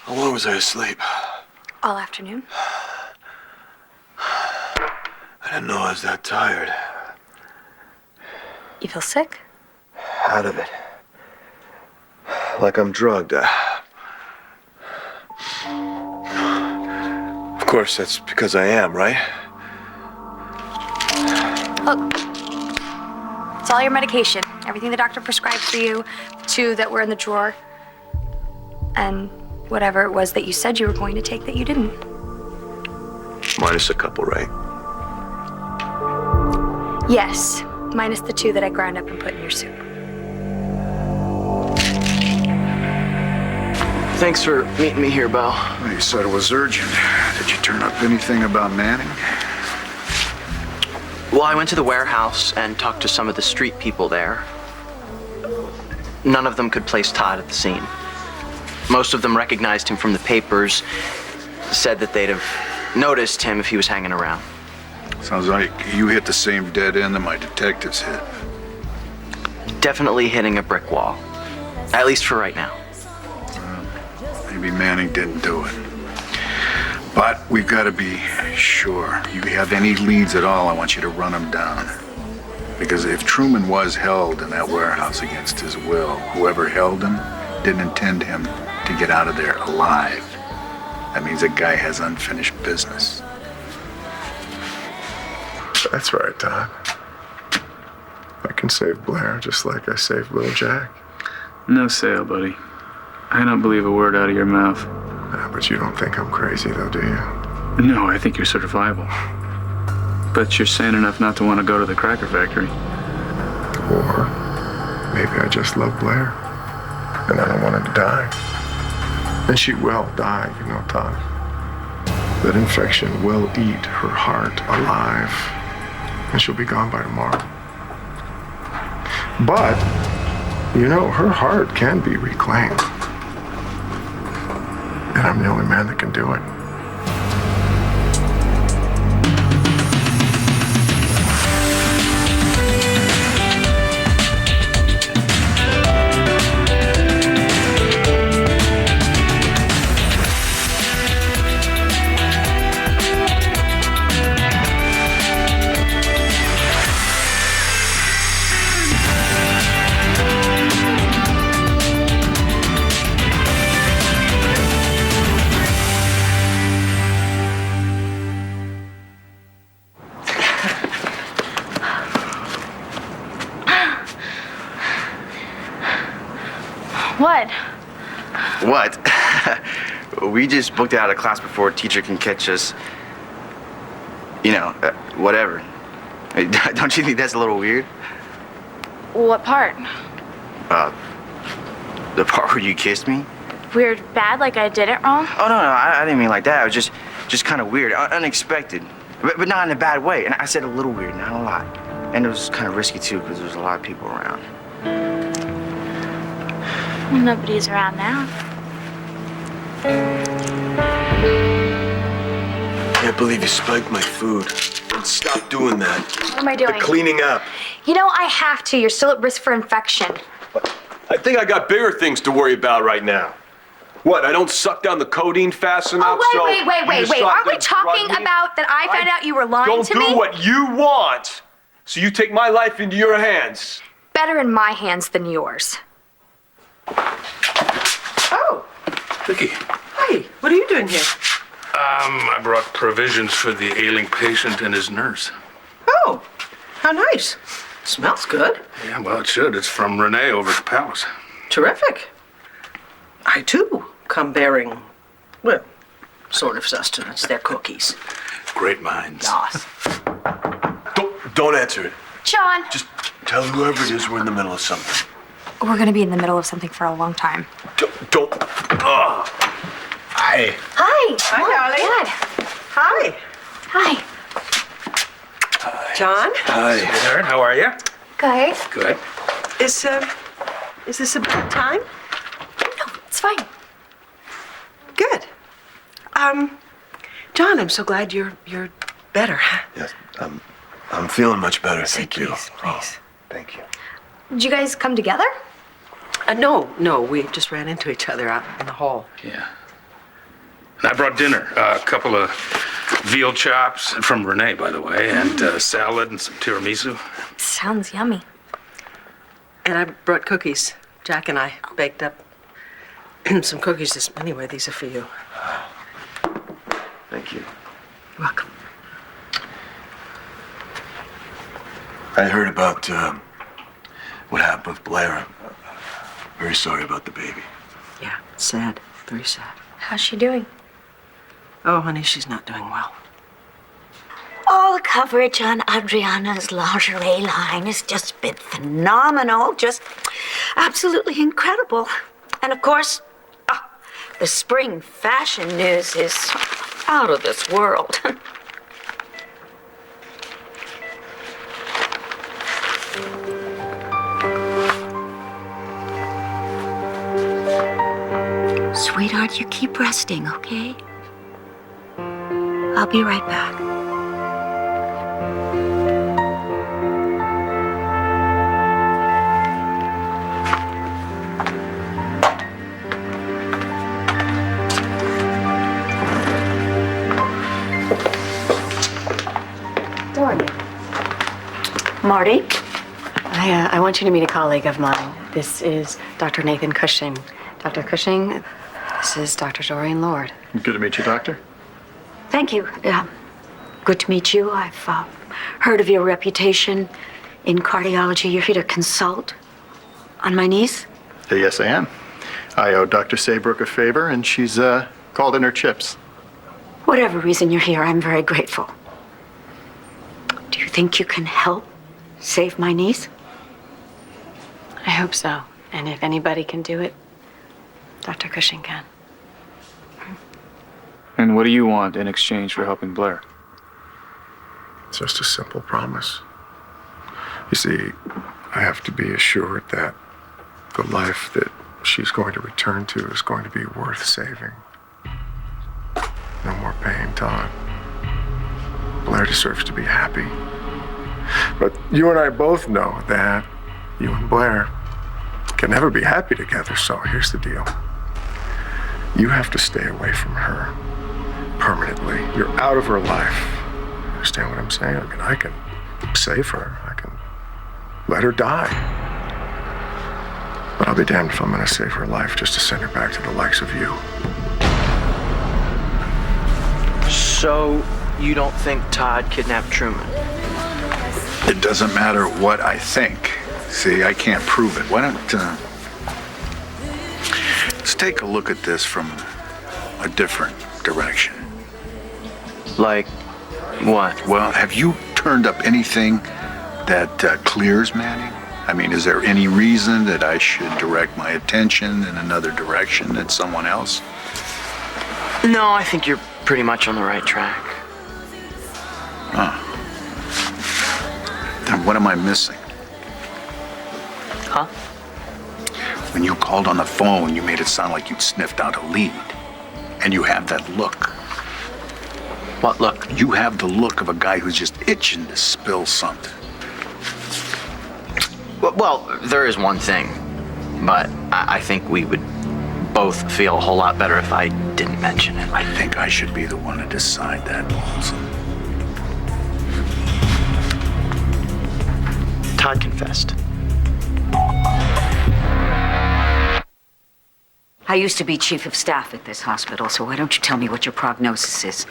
How long was I asleep? All afternoon. I didn't know I was that tired. You feel sick? Out of it. Like I'm drugged. Of course, that's because I am, right? Look, it's all your medication. Everything the doctor prescribed for you, the 2 that were in the drawer, and whatever it was that you said you were going to take that you didn't. Minus a couple, right? Yes, minus the 2 that I ground up and put in your soup. Thanks for meeting me here, Bo. Well, you said it was urgent. Did you turn up anything about Manning? Well, I went to the warehouse and talked to some of the street people there. None of them could place Todd at the scene. Most of them recognized him from the papers, said that they'd have noticed him if he was hanging around. Sounds like you hit the same dead end that my detectives hit. Definitely hitting a brick wall. At least for right now. Maybe Manning didn't do it. But we've got to be sure. You have any leads at all, I want you to run them down. Because if Truman was held in that warehouse against his will, whoever held him didn't intend him to get out of there alive. That means that guy has unfinished business. That's right, Todd. I can save Blair just like I saved Little Jack. No sale, buddy. I don't believe a word out of your mouth. Yeah, but you don't think I'm crazy, though, do you? No, I think you're certifiable. But you're sane enough not to want to go to the cracker factory. Or maybe I just love Blair, and I don't want her to die. And she will die, you know, Todd. That infection will eat her heart alive, and she'll be gone by tomorrow. But, you know, her heart can be reclaimed. And I'm the only man that can do it. What? What? We just booked out of class before a teacher can catch us. You know, whatever. Don't you think that's a little weird? What part? The part where you kissed me? Weird, bad, like I did it wrong? Oh, no, I didn't mean like that. It was just kind of weird, unexpected. But not in a bad way. And I said a little weird, not a lot. And it was kind of risky, too, because there was a lot of people around. Well, nobody's around now. Can't believe you spiked my food. And stop doing that. What am I doing? The cleaning up. You know, I have to. You're still at risk for infection. I think I got bigger things to worry about right now. What, I don't suck down the codeine fast enough? Wait. Aren't we talking about that I found out you were lying to me? Don't do what you want. So you take my life into your hands. Better in my hands than yours. Oh, Vicky, hi. What are you doing here? I brought provisions for the ailing patient and his nurse. Oh, how nice. Smells good. Yeah, well, it should. It's from Renee over at the palace. Terrific. I, too, come bearing, well, sort of sustenance. They're cookies. Great minds. Yes. Don't answer it. John. Just tell whoever it is we're in the middle of something. We're gonna be in the middle of something for a long time. Don't. Hi. Hi. Hi, darling. Dad. Hi. Hi. John? Hi. Sweetheart, how are you? Good. Good. Is this a bad time? No, it's fine. Good. John, I'm so glad you're better. Yes, I'm feeling much better, thank you. Please. Oh, thank you. Did you guys come together? No, we just ran into each other out in the hall. Yeah. And I brought dinner. A couple of veal chops from Renee, by the way, and salad and some tiramisu. Sounds yummy. And I brought cookies. Jack and I baked up some cookies. Anyway, these are for you. Thank you. You're welcome. I heard about what happened with Blair. I'm very sorry about the baby. Yeah, sad. Very sad. How's she doing? Oh, honey, she's not doing well. All the coverage on Adriana's lingerie line has just been phenomenal, just absolutely incredible. And of course, the spring fashion news is out of this world. Sweetheart, you keep resting, okay? I'll be right back. Marty? I want you to meet a colleague of mine. This is Dr. Nathan Cushing. Dr. Cushing, this is Dr. Dorian Lord. Good to meet you, Doctor. Thank you. Good to meet you. I've heard of your reputation in cardiology. You're here to consult on my niece? Yes, I am. I owe Dr. Saybrook a favor, and she's called in her chips. Whatever reason you're here, I'm very grateful. Do you think you can help save my niece? I hope so. And if anybody can do it, Dr. Cushing can. And what do you want in exchange for helping Blair? Just a simple promise. You see, I have to be assured that the life that she's going to return to is going to be worth saving. No more pain, Todd. Blair deserves to be happy. But you and I both know that you and Blair can never be happy together, so here's the deal. You have to stay away from her permanently. You're out of her life. Understand what I'm saying? I mean, I can save her. I can let her die. But I'll be damned if I'm going to save her life just to send her back to the likes of you. So, you don't think Todd kidnapped Truman? It doesn't matter what I think. See, I can't prove it. Why don't, let's take a look at this from a different direction. Like, what? Well, have you turned up anything that clears Manning? I mean, is there any reason that I should direct my attention in another direction than someone else? No, I think you're pretty much on the right track. Huh. Then what am I missing? Huh? When you called on the phone, you made it sound like you'd sniffed out a lead. And you have that look. What look? You have the look of a guy who's just itching to spill something. Well, there is one thing, but I think we would both feel a whole lot better if I didn't mention it. I think I should be the one to decide that, Olson. Todd confessed. I used to be chief of staff at this hospital, so why don't you tell me what your prognosis is?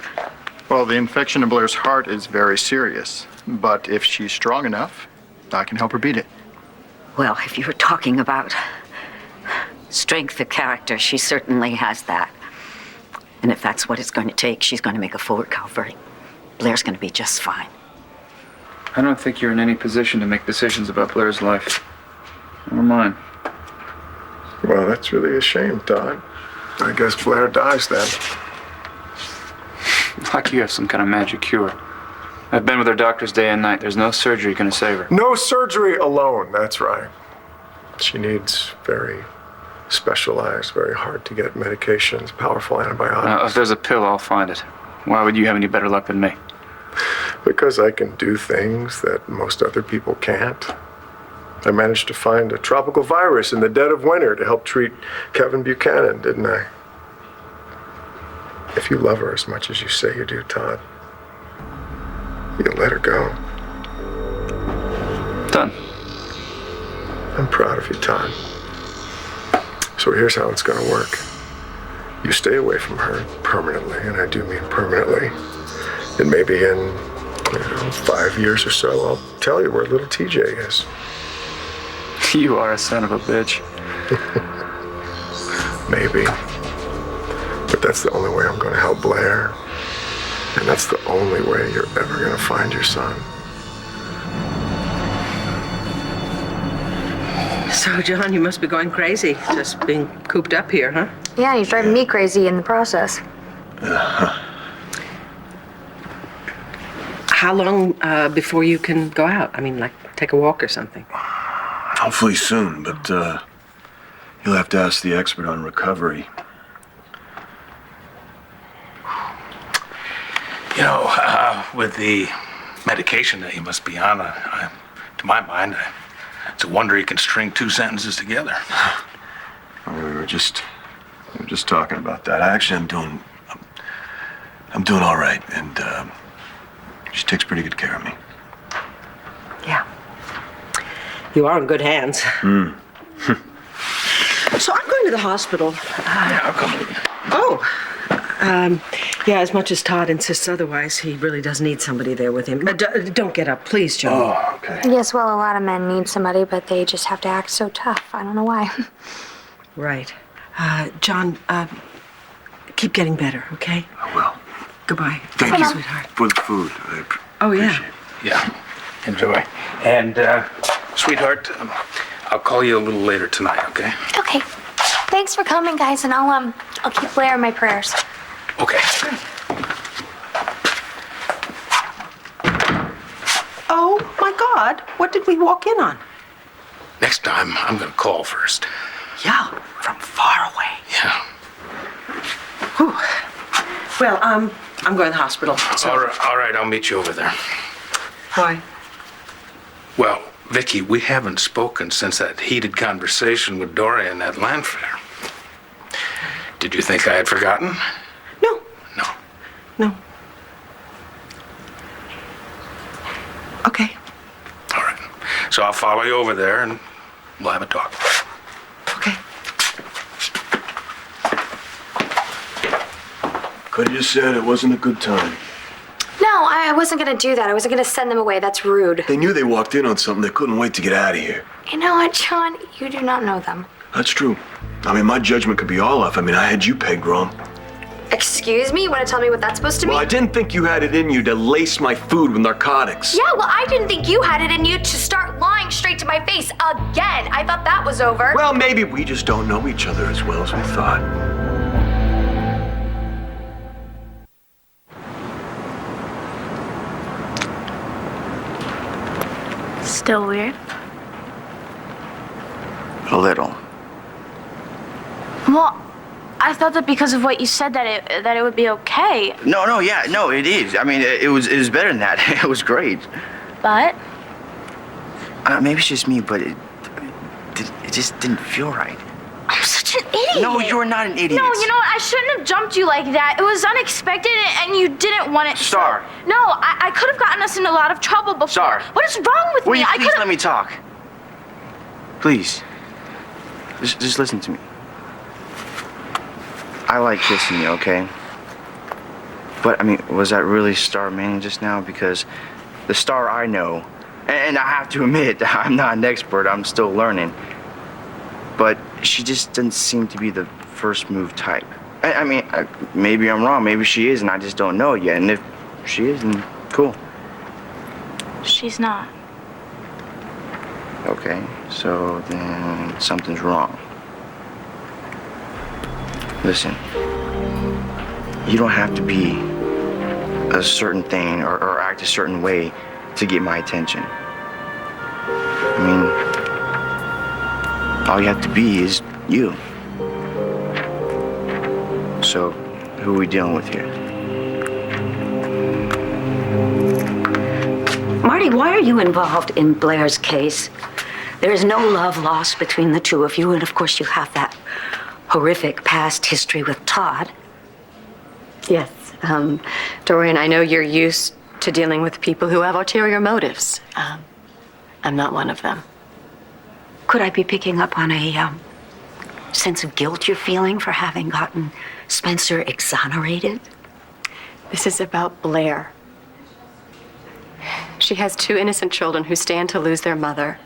Well, the infection in Blair's heart is very serious. But if she's strong enough, I can help her beat it. Well, if you're talking about strength of character, she certainly has that. And if that's what it's going to take, she's going to make a full recovery. Blair's going to be just fine. I don't think you're in any position to make decisions about Blair's life. Never mind. Well, that's really a shame, Todd. I guess Blair dies then. Like you have some kind of magic cure. I've been with her doctors day and night. There's no surgery gonna save her. No surgery alone, that's right. She needs very specialized, very hard to get medications, powerful antibiotics. If there's a pill, I'll find it. Why would you have any better luck than me? Because I can do things that most other people can't. I managed to find a tropical virus in the dead of winter to help treat Kevin Buchanan, didn't I? if you love her as much as you say you do, Todd, you let her go. Done. I'm proud of you, Todd. So here's how it's gonna work. You stay away from her permanently, and I do mean permanently. And maybe in 5 years or so, I'll tell you where little TJ is. You are a son of a bitch. Maybe. But that's the only way I'm gonna help Blair. And that's the only way you're ever gonna find your son. So, John, you must be going crazy, just being cooped up here, huh? Yeah, you're driving me crazy in the process. How long before you can go out? I mean, like, take a walk or something. Hopefully soon, but you'll have to ask the expert on recovery. You know, with the medication that you must be on, to my mind, it's a wonder you can string 2 sentences together. We were just talking about that. I'm doing all right, and she takes pretty good care of me. Yeah. You are in good hands. So I'm going to the hospital. Yeah, I'll come with you. Oh. Yeah, as much as Todd insists otherwise, he really does need somebody there with him. Don't get up, please, John. Oh, okay. Yes, well, a lot of men need somebody, but they just have to act so tough. I don't know why. Right. John, keep getting better, okay? I will. Goodbye. Thank you, sweetheart. for the food. Oh, yeah. Yeah, enjoy. And, sweetheart, I'll call you a little later tonight, okay? Okay. Thanks for coming, guys, and I'll keep Blair in my prayers. Okay. Oh, my God. What did we walk in on? Next time, I'm gonna call first. Yeah, from far away. Yeah. Whew. Well, I'm going to the hospital. So. All right, I'll meet you over there. Why? Well, Vicky, we haven't spoken since that heated conversation with Dorian at land fair. Did you think I had forgotten? No. No. No. Okay. All right. So I'll follow you over there and we'll have a talk. Okay. Could have just said it wasn't a good time. No, I wasn't gonna do that. I wasn't gonna send them away. That's rude. They knew they walked in on something. They couldn't wait to get out of here. You know what, John? You do not know them. That's true. I mean, my judgment could be all off. I mean, I had you pegged wrong. Excuse me? You want to tell me what that's supposed to mean? Well, I didn't think you had it in you to lace my food with narcotics. Yeah, well, I didn't think you had it in you to start lying straight to my face again. I thought that was over. Well, maybe we just don't know each other as well as we thought. Still weird? A little. Well, I thought that because of what you said that it would be okay. No, it is. I mean, it was better than that. It was great. But Maybe it's just me, but it just didn't feel right. I'm such an idiot. No, you're not an idiot. No, you know what? I shouldn't have jumped you like that. It was unexpected, and you didn't want it. Star. So, no, I could have gotten us in a lot of trouble before. Star. What is wrong with Will me? you I please could let me talk? Please. Just listen to me. I like kissing you, okay? But, I mean, was that really Star Manning just now? Because the Star I know, and I have to admit, I'm not an expert, I'm still learning, but she just doesn't seem to be the first move type. I mean, maybe I'm wrong, maybe she is, and I just don't know it yet, and if she is, then cool. She's not. Okay, so then something's wrong. Listen, you don't have to be a certain thing or act a certain way to get my attention. I mean, all you have to be is you. So, who are we dealing with here? Marty, why are you involved in Blair's case? There is no love lost between the two of you, and of course you have that horrific past history with Todd. Yes, Dorian, I know you're used to dealing with people who have ulterior motives. I'm not one of them. Could I be picking up on a sense of guilt you're feeling for having gotten Spencer exonerated? This is about Blair. She has 2 innocent children who stand to lose their mother.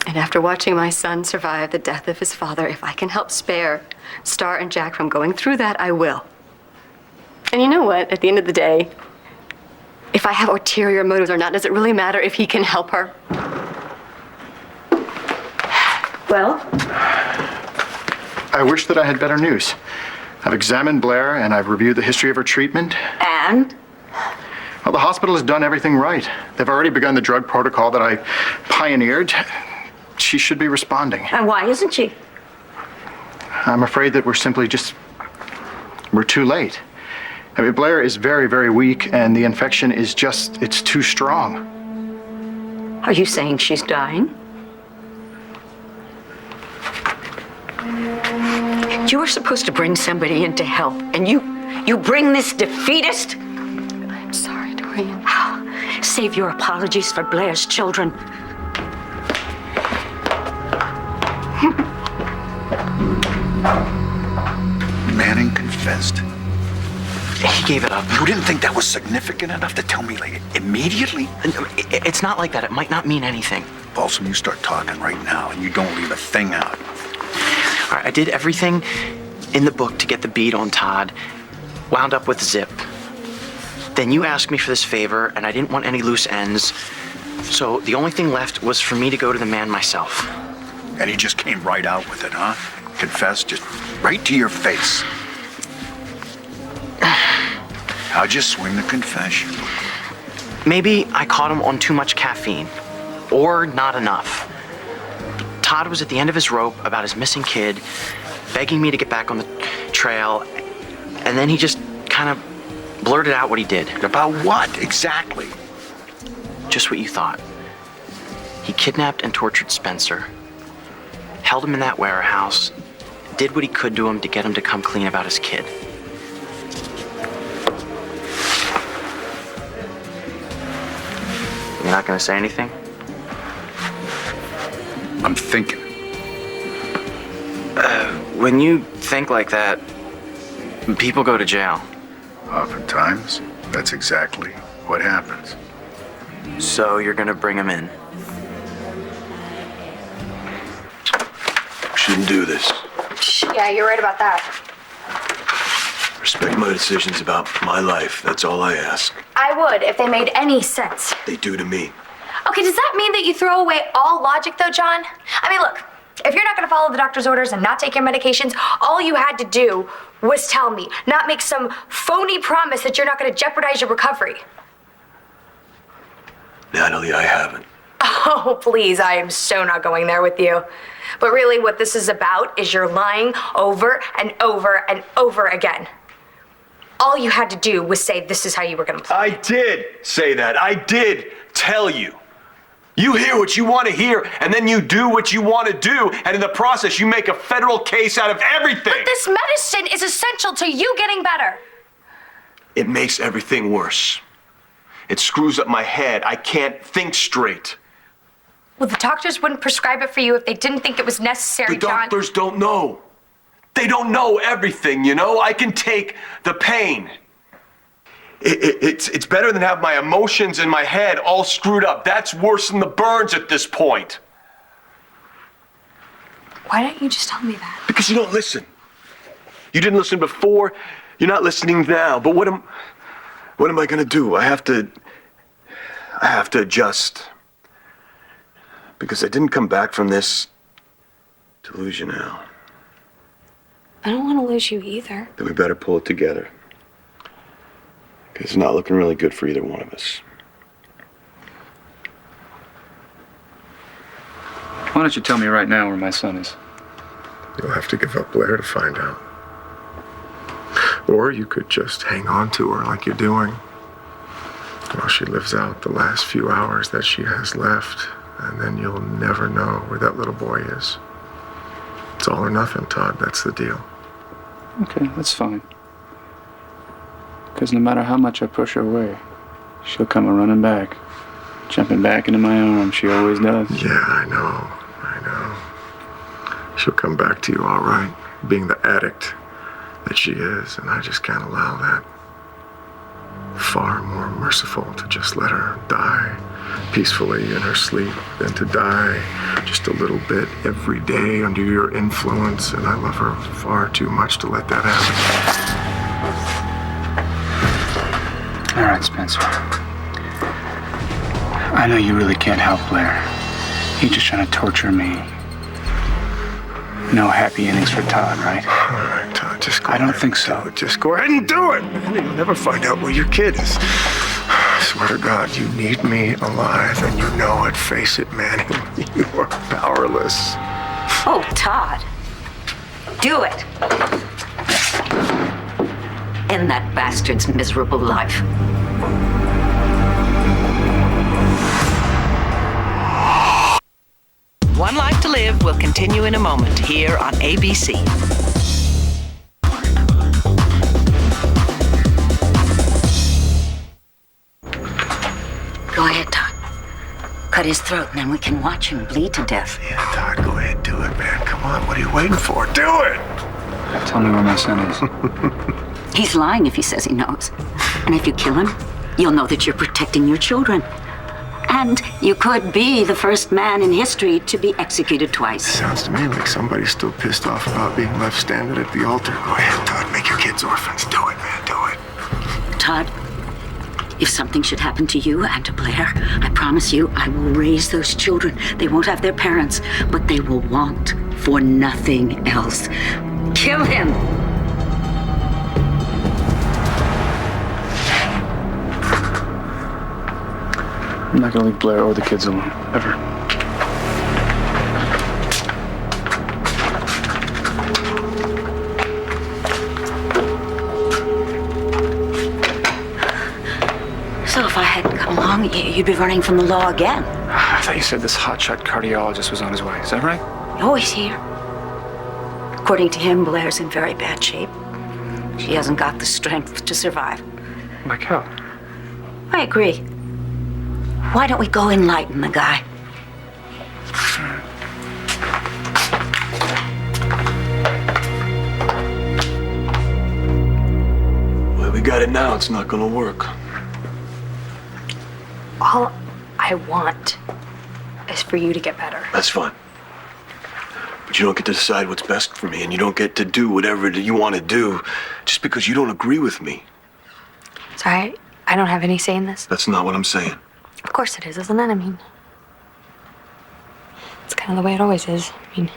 And after watching my son survive the death of his father, if I can help spare Star and Jack from going through that, I will. And you know what? At the end of the day, if I have ulterior motives or not, does it really matter if he can help her? Well? I wish that I had better news. I've examined Blair and I've reviewed the history of her treatment. And? Well, the hospital has done everything right. They've already begun the drug protocol that I pioneered. She should be responding. And why isn't she? I'm afraid that we're too late. I mean, Blair is very, very weak and the infection is it's too strong. Are you saying she's dying? You were supposed to bring somebody in to help, and you bring this defeatist? I'm sorry, Dorian. Save your apologies for Blair's children. Manning confessed. He gave it up. You didn't think that was significant enough to tell me, like, immediately? It's not like that. It might not mean anything. Paulson, you start talking right now, and you don't leave a thing out. All right, I did everything in the book to get the bead on Todd, wound up with Zip. Then you asked me for this favor, and I didn't want any loose ends. So the only thing left was for me to go to the man myself. And he just came right out with it, huh? Confessed just right to your face. How'd you swing the confession? Maybe I caught him on too much caffeine, or not enough. Todd was at the end of his rope about his missing kid, begging me to get back on the trail, and then he just kind of blurted out what he did. About what, exactly? Just what you thought. He kidnapped and tortured Spencer, held him in that warehouse, did what he could to him to get him to come clean about his kid. You're not gonna say anything? I'm thinking. When you think like that, people go to jail. Oftentimes, that's exactly what happens. So you're gonna bring him in? Shouldn't do this. Yeah, you're right about that. Respect my decisions about my life. That's all I ask. I would if they made any sense. They do to me. Okay, does that mean that you throw away all logic, though, John? I mean, look, if you're not going to follow the doctor's orders and not take your medications, all you had to do was tell me, not make some phony promise that you're not going to jeopardize your recovery. Natalie, I haven't. Oh, please, I am so not going there with you. But really, what this is about is you're lying over and over and over again. All you had to do was say this is how you were going to play. I did say that. I did tell you. You hear what you want to hear, and then you do what you want to do, and in the process, you make a federal case out of everything. But this medicine is essential to you getting better. It makes everything worse. It screws up my head. I can't think straight. Well, the doctors wouldn't prescribe it for you if they didn't think it was necessary, The doctors don't know. They don't know everything, you know? I can take the pain. It's better than have my emotions in my head all screwed up. That's worse than the burns at this point. Why don't you just tell me that? Because you don't listen. You didn't listen before. You're not listening now. But what am I gonna do? I have to adjust. Because I didn't come back from this to lose you now. I don't want to lose you either. Then we better pull it together. Because it's not looking really good for either one of us. Why don't you tell me right now where my son is? You'll have to give up Blair to find out. Or you could just hang on to her like you're doing while she lives out the last few hours that she has left, and then you'll never know where that little boy is. It's all or nothing, Todd. That's the deal. Okay, that's fine. Because no matter how much I push her away, she'll come running back, jumping back into my arms. She always does. Yeah, I know. She'll come back to you all right, being the addict that she is, and I just can't allow that. Far more merciful to just let her die peacefully in her sleep than to die just a little bit every day under your influence, and I love her far too much to let that happen. All right, Spencer. I know you really can't help Blair. You're just trying to torture me. No happy endings for Todd, right? All right, Todd, just go I don't ahead think and so. do it. Just go ahead and do it. And you'll never find out where your kid is. I swear to God, you need me alive, and you know it. Face it, Manning. You are powerless. Oh, Todd. Do it. End that bastard's miserable life. One Life to Live will continue in a moment here on ABC. Go ahead, Todd. Cut his throat, and then we can watch him bleed to death. Yeah, Todd, go ahead, do it, man. Come on, what are you waiting for? Do it! Tell me where my son is. He's lying if he says he knows. And if you kill him, you'll know that you're protecting your children. And you could be the first man in history to be executed twice. Sounds to me like somebody's still pissed off about being left standing at the altar. Go ahead, Todd, make your kids orphans. Do it, man, do it. Todd, if something should happen to you and to Blair, I promise you I will raise those children. They won't have their parents, but they will want for nothing else. Kill him! I'm not gonna leave Blair or the kids alone, ever. So if I hadn't come along, you'd be running from the law again. I thought you said this hotshot cardiologist was on his way. Is that right? Oh, he's here. According to him, Blair's in very bad shape. She hasn't got the strength to survive. Like hell. I agree. Why don't we go enlighten the guy? Well, we got it now. It's not gonna work. All I want is for you to get better. That's fine. But you don't get to decide what's best for me, and you don't get to do whatever you want to do just because you don't agree with me. Sorry, I don't have any say in this. That's not what I'm saying. Of course it is, isn't it? I mean, it's kind of the way it always is. I mean,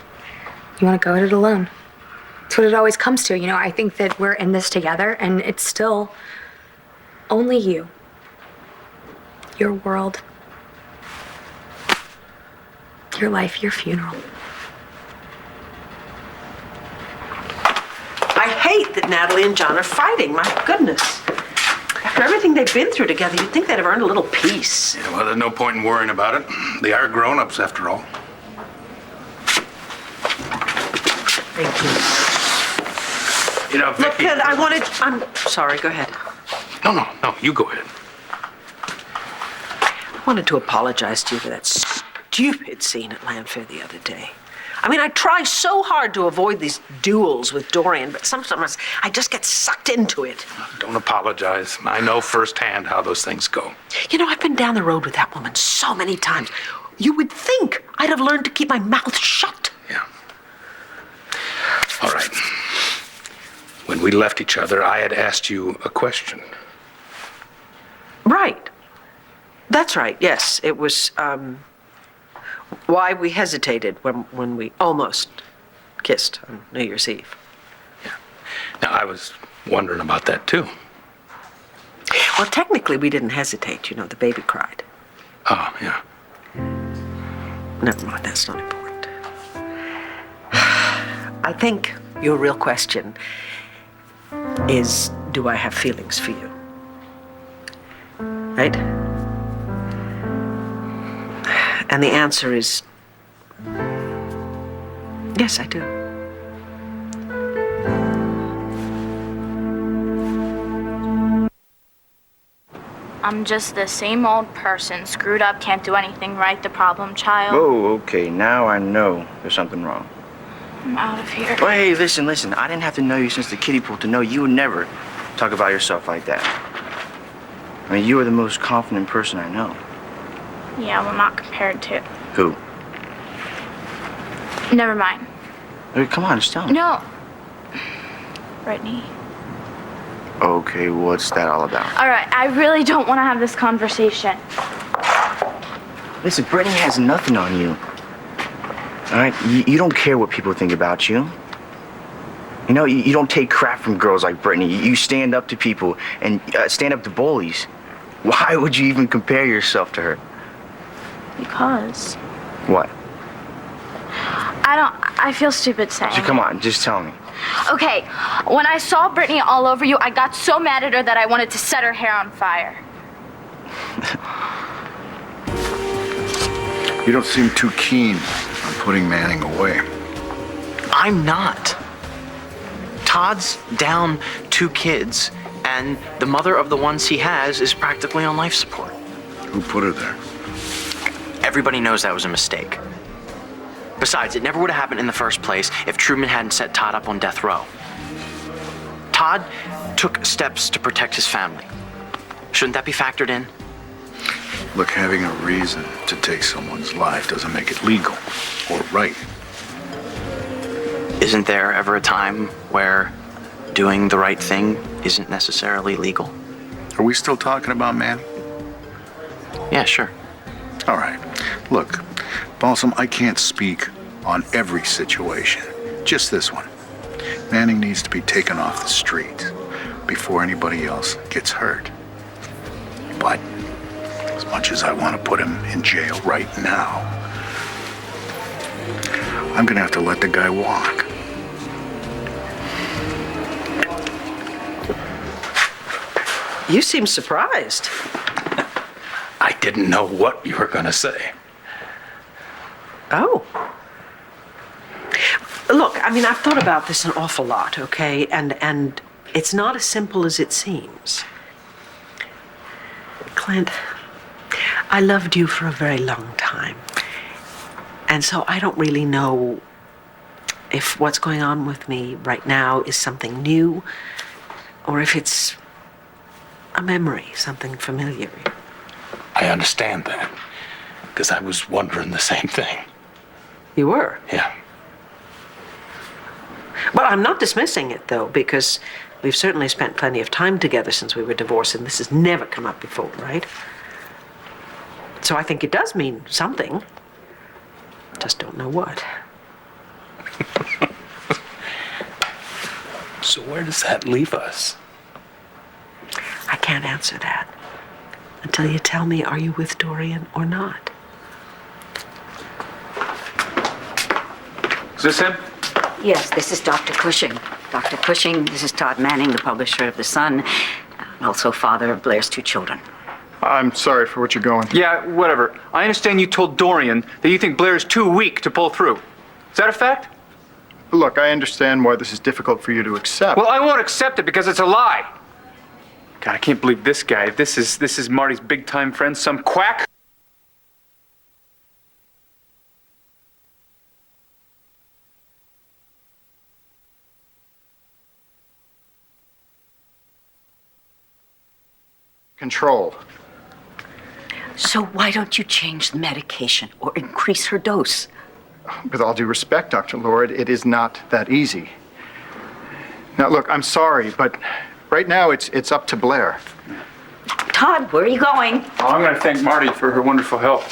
you want to go at it alone. It's what it always comes to. You know, I think that we're in this together, and it's still only you. Your world. Your life, your funeral. I hate that Natalie and John are fighting. My goodness. After everything they've been through together, you'd think they'd have earned a little peace. Yeah, well, there's no point in worrying about it. They are grown-ups, after all. Thank you. You know, Look, Vicky... kid, I'm sorry, go ahead. No, you go ahead. I wanted to apologize to you for that stupid scene at Landfair the other day. I mean, I try so hard to avoid these duels with Dorian, but sometimes I just get sucked into it. Don't apologize. I know firsthand how those things go. You know, I've been down the road with that woman so many times. You would think I'd have learned to keep my mouth shut. Yeah. All right. When we left each other, I had asked you a question. Right. That's right, yes. It was, why we hesitated when we almost kissed on New Year's Eve. Yeah. Now, I was wondering about that, too. Well, technically, we didn't hesitate. You know, the baby cried. Oh, yeah. Never mind, that's not important. I think your real question is, do I have feelings for you? Right? And the answer is, yes, I do. I'm just the same old person, screwed up, can't do anything right, the problem child. Oh, okay, now I know there's something wrong. I'm out of here. Well, hey, listen. I didn't have to know you since the kiddie pool to know you would never talk about yourself like that. I mean, you are the most confident person I know. Yeah, well, not compared to. Who? Never mind. Hey, come on, just tell me. No. Brittany. Okay, what's that all about? All right, I really don't want to have this conversation. Listen, Brittany has nothing on you. All right? You don't care what people think about you. You know, you don't take crap from girls like Brittany. You stand up to people and stand up to bullies. Why would you even compare yourself to her? Because. What? I feel stupid saying. So come on, just tell me. Okay, when I saw Brittany all over you, I got so mad at her that I wanted to set her hair on fire. You don't seem too keen on putting Manning away. I'm not. Todd's down 2 kids, and the mother of the ones he has is practically on life support. Who put her there? Everybody knows that was a mistake. Besides, it never would have happened in the first place if Truman hadn't set Todd up on death row. Todd took steps to protect his family. Shouldn't that be factored in? Look, having a reason to take someone's life doesn't make it legal or right. Isn't there ever a time where doing the right thing isn't necessarily legal? Are we still talking about Manning? Yeah, sure. All right. Look, Balsam, I can't speak on every situation. Just this one. Manning needs to be taken off the street before anybody else gets hurt. But as much as I want to put him in jail right now, I'm gonna have to let the guy walk. You seem surprised. I didn't know what you were going to say. Oh. Look, I mean, I've thought about this an awful lot, okay? And it's not as simple as it seems. Clint, I loved you for a very long time. And so I don't really know if what's going on with me right now is something new or if it's a memory, something familiar. I understand that, because I was wondering the same thing. You were? Yeah. But I'm not dismissing it, though, because we've certainly spent plenty of time together since we were divorced, and this has never come up before, right? So I think it does mean something. Just don't know what. So where does that leave us? I can't answer that until you tell me, are you with Dorian or not? Is this him? Yes, this is Dr. Cushing. Dr. Cushing, this is Todd Manning, the publisher of The Sun, and also father of Blair's 2 children. I'm sorry for what you're going through. Yeah, whatever. I understand you told Dorian that you think Blair is too weak to pull through. Is that a fact? Look, I understand why this is difficult for you to accept. Well, I won't accept it because it's a lie. God, I can't believe this guy. This is Marty's big-time friend, some quack. Control. So why don't you change the medication or increase her dose? With all due respect, Dr. Lord, it is not that easy. Now, look, I'm sorry, but right now it's up to Blair. Todd, where are you going? Oh, I'm going to thank Marty for her wonderful help.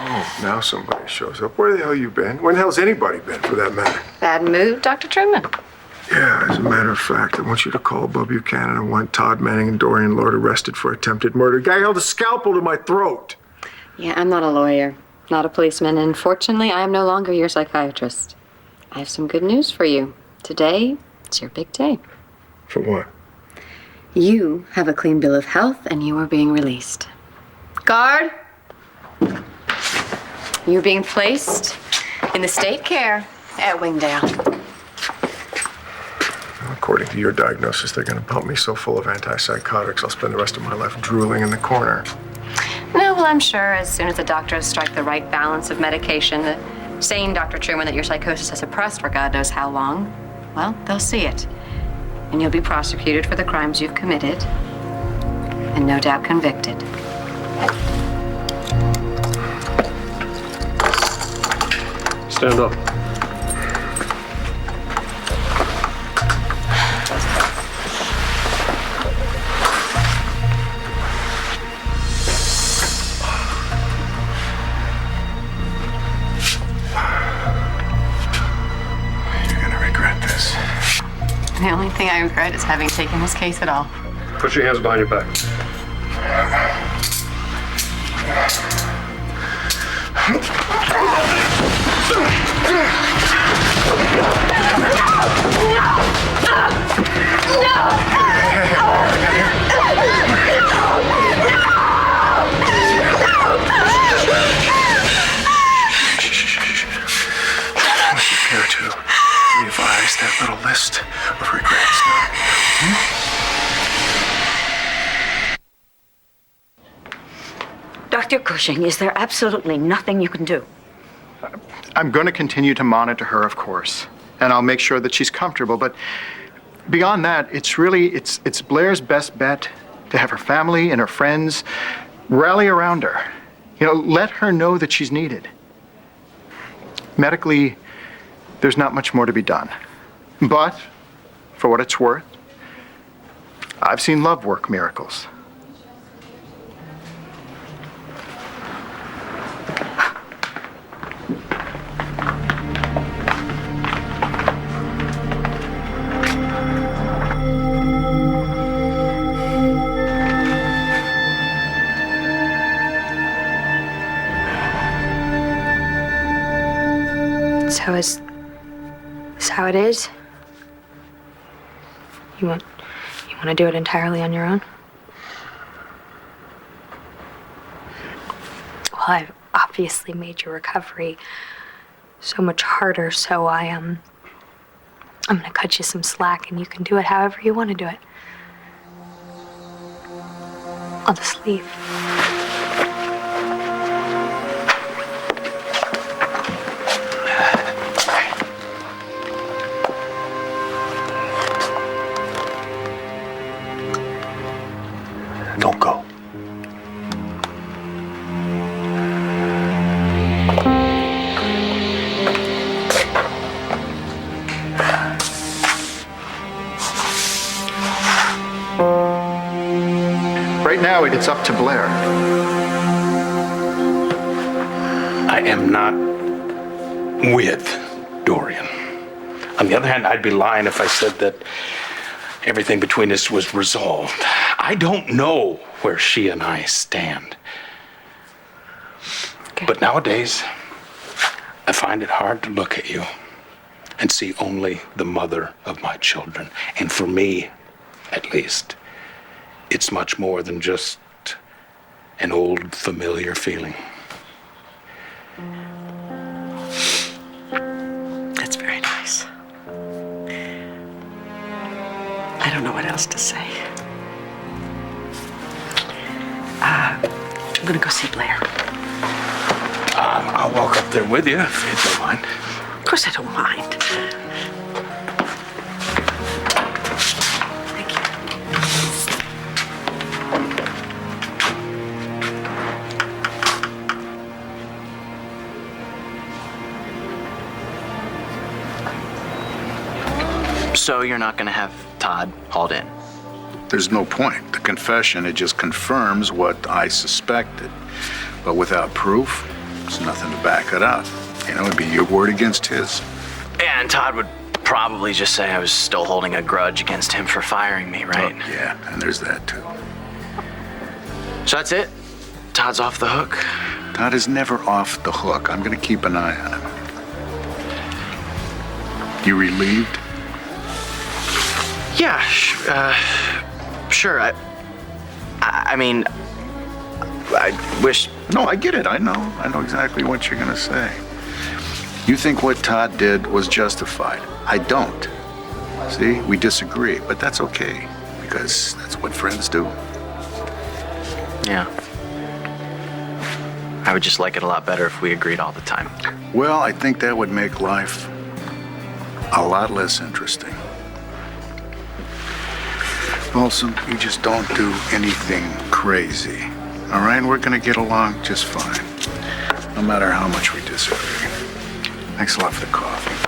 Oh, now somebody shows up. Where the hell you been? Where the hell's anybody been, for that matter? Bad mood, Dr. Truman? Yeah, as a matter of fact, I want you to call Bub Buchanan and want Todd Manning and Dorian Lord arrested for attempted murder. The guy held a scalpel to my throat. Yeah, I'm not a lawyer, not a policeman, and fortunately, I am no longer your psychiatrist. I have some good news for you. Today, it's your big day. For what? You have a clean bill of health, and you are being released. Guard! You're being placed in the state care at Wingdale. according to your diagnosis, they're going to pump me so full of antipsychotics, I'll spend the rest of my life drooling in the corner. No, well, I'm sure as soon as the doctors strike the right balance of medication, saying, Dr. Truman, that your psychosis has suppressed for God knows how long, well, they'll see it. And you'll be prosecuted for the crimes you've committed, and no doubt convicted. Stand up. The only thing I regret is having taken this case at all. Put your hands behind your back. Would you care to revise that little list of regrets now? Dr. Cushing, is there absolutely nothing you can do? I'm going to continue to monitor her, of course, and I'll make sure that she's comfortable. But beyond that, it's Blair's best bet to have her family and her friends rally around her. You know, let her know that she's needed. Medically, there's not much more to be done. But, for what it's worth, I've seen love work miracles. So is this how it is? You want to do it entirely on your own? Well, I've obviously made your recovery so much harder, so I'm gonna cut you some slack and you can do it however you want to do it. I'll just leave. Don't go. Right now, it's up to Blair. I am not with Dorian. On the other hand, I'd be lying if I said that everything between us was resolved. I don't know where she and I stand. Okay. But nowadays, I find it hard to look at you and see only the mother of my children. And for me, at least, it's much more than just an old familiar feeling. That's very nice. I don't know what else to say. I'm gonna go see Blair. I'll walk up there with you if you don't mind. Of course I don't mind. Thank you. So you're not gonna have Todd hauled in? There's no point. The confession, it just confirms what I suspected. But without proof, there's nothing to back it up. You know, it'd be your word against his. And Todd would probably just say I was still holding a grudge against him for firing me, right? Oh, yeah, and there's that too. So that's it? Todd's off the hook? Todd is never off the hook. I'm gonna keep an eye on him. You relieved? Yeah, sure. I mean, I wish... No, I get it. I know exactly what you're gonna say. You think what Todd did was justified. I don't. See, we disagree, but that's okay, because that's what friends do. Yeah. I would just like it a lot better if we agreed all the time. Well, I think that would make life a lot less interesting. Folsom, you just don't do anything crazy. All right? We're gonna get along just fine, no matter how much we disagree. Thanks a lot for the coffee.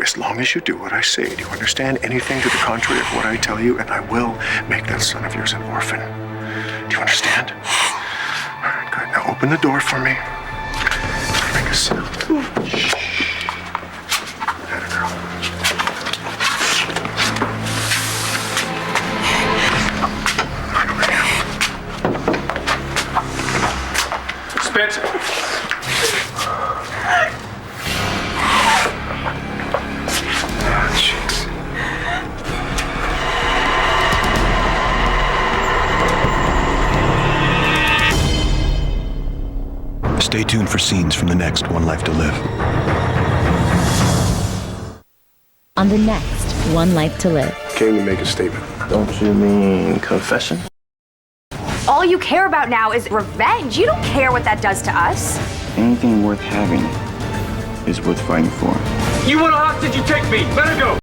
As long as you do what I say. Do you understand? Anything to the contrary of what I tell you, and I will make that son of yours an orphan. Do you understand? All right, good. Now open the door for me. Make a sound. Shh. Atta girl. Right over here. Spencer. Stay tuned for scenes from the next One Life to Live. On the next One Life to Live. Came to make a statement. Don't you mean confession? All you care about now is revenge. You don't care what that does to us. Anything worth having is worth fighting for. You want a hostage, you take me. Let her go.